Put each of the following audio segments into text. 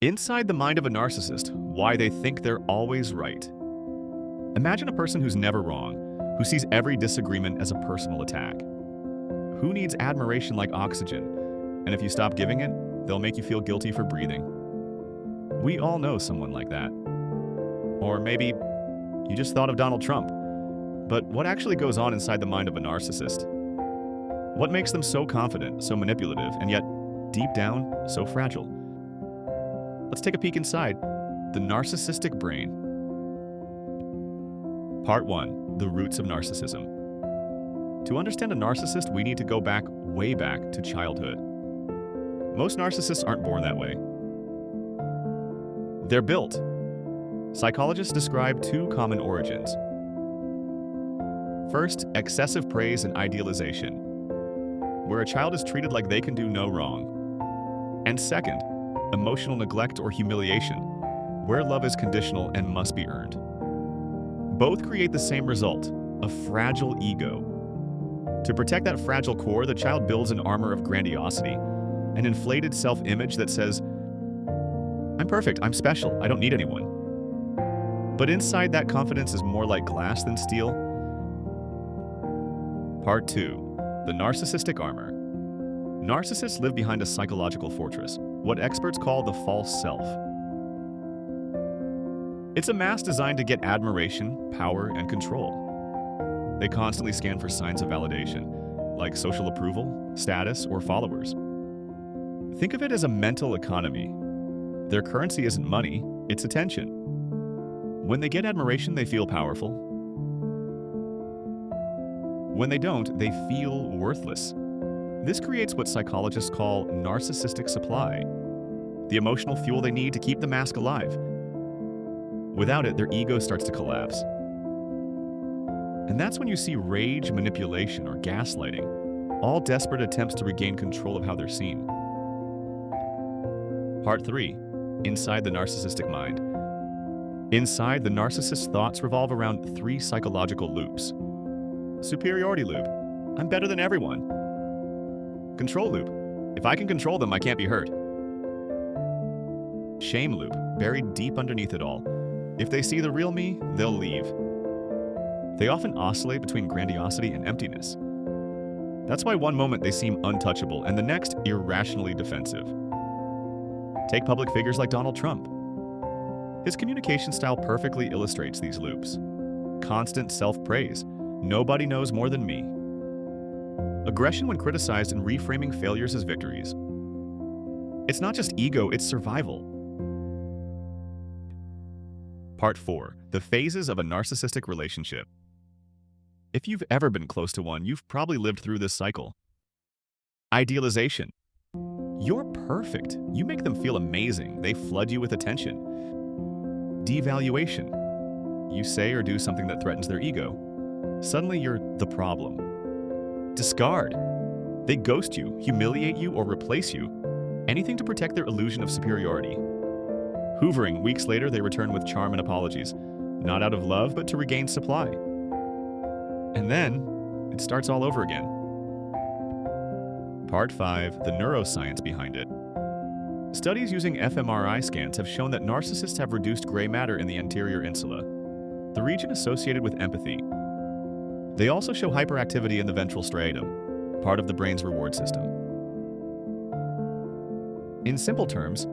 Inside the mind of a narcissist, why they think they're always right. Imagine a person who's never wrong, who sees every disagreement as a personal attack. Who needs admiration like oxygen? And if you stop giving it, they'll make you feel guilty for breathing. We all know someone like that. Or maybe you just thought of Donald Trump. But what actually goes on inside the mind of a narcissist? What makes them so confident, so manipulative, and yet, deep down, so fragile? Let's take a peek inside the narcissistic brain. Part 1. The roots of narcissism. To understand a narcissist, we need to go back, way back, to childhood. Most narcissists aren't born that way. They're built. Psychologists describe two common origins. First, excessive praise and idealization, where a child is treated like they can do no wrong. And second, emotional neglect or humiliation, where love is conditional and must be earned. Both create the same result, a fragile ego. To protect that fragile core, the child builds an armor of grandiosity, an inflated self-image that says, "I'm perfect, I'm special, I don't need anyone." But inside that confidence is more like glass than steel. Part 2. The narcissistic armor. Narcissists live behind a psychological fortress, what experts call the false self. It's a mask designed to get admiration, power, and control. They constantly scan for signs of validation, like social approval, status, or followers. Think of it as a mental economy. Their currency isn't money, it's attention. When they get admiration, they feel powerful. When they don't, they feel worthless. This creates what psychologists call narcissistic supply, the emotional fuel they need to keep the mask alive. Without it, their ego starts to collapse. And that's when you see rage, manipulation, or gaslighting, all desperate attempts to regain control of how they're seen. Part 3. Inside the narcissistic mind. Inside, the narcissist's thoughts revolve around three psychological loops. Superiority loop. I'm better than everyone. Control loop. If I can control them, I can't be hurt. Shame loop. Buried deep underneath it all. If they see the real me, they'll leave. They often oscillate between grandiosity and emptiness. That's why one moment they seem untouchable and the next irrationally defensive. Take public figures like Donald Trump. His communication style perfectly illustrates these loops. Constant self-praise. Nobody knows more than me. Aggression when criticized and reframing failures as victories. It's not just ego, it's survival. Part 4. The phases of a narcissistic relationship. If you've ever been close to one, you've probably lived through this cycle. Idealization. You're perfect. You make them feel amazing. They flood you with attention. Devaluation. You say or do something that threatens their ego. Suddenly you're the problem. Discard. They ghost you, humiliate you, or replace you. Anything to protect their illusion of superiority. Hoovering. Weeks later, they return with charm and apologies. Not out of love, but to regain supply. And then, it starts all over again. Part 5. The neuroscience behind it. Studies using fMRI scans have shown that narcissists have reduced gray matter in the anterior insula, the region associated with empathy. They also show hyperactivity in the ventral striatum, part of the brain's reward system. In simple terms,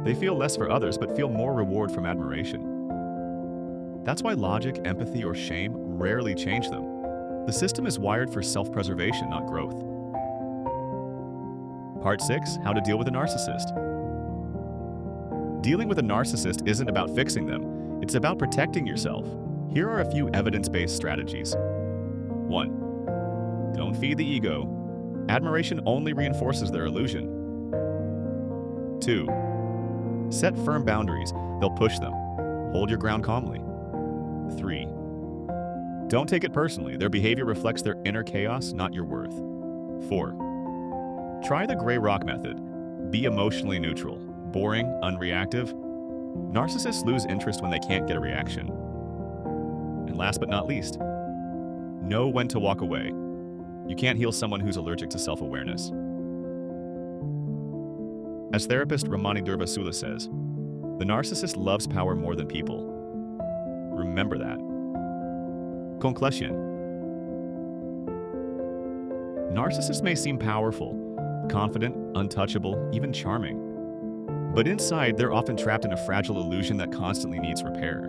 they feel less for others but feel more reward from admiration. That's why logic, empathy, or shame rarely change them. The system is wired for self-preservation, not growth. Part 6. How to deal with a narcissist. Dealing with a narcissist isn't about fixing them, it's about protecting yourself. Here are a few evidence-based strategies. 1. Don't feed the ego. Admiration only reinforces their illusion. 2. Set firm boundaries. They'll push them. Hold your ground calmly. 3. Don't take it personally. Their behavior reflects their inner chaos, not your worth. 4. Try the gray rock method. Be emotionally neutral. Boring, unreactive. Narcissists lose interest when they can't get a reaction. And last but not least, know when to walk away. You can't heal someone who's allergic to self-awareness. As therapist Ramani Durvasula says, the narcissist loves power more than people. Remember that. Conclusion. Narcissists may seem powerful, confident, untouchable, even charming. But inside, they're often trapped in a fragile illusion that constantly needs repair.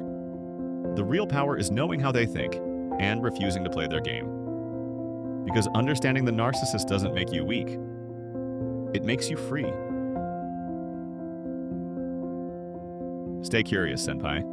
The real power is knowing how they think and refusing to play their game. Because understanding the narcissist doesn't make you weak. It makes you free. Stay curious, Senpai.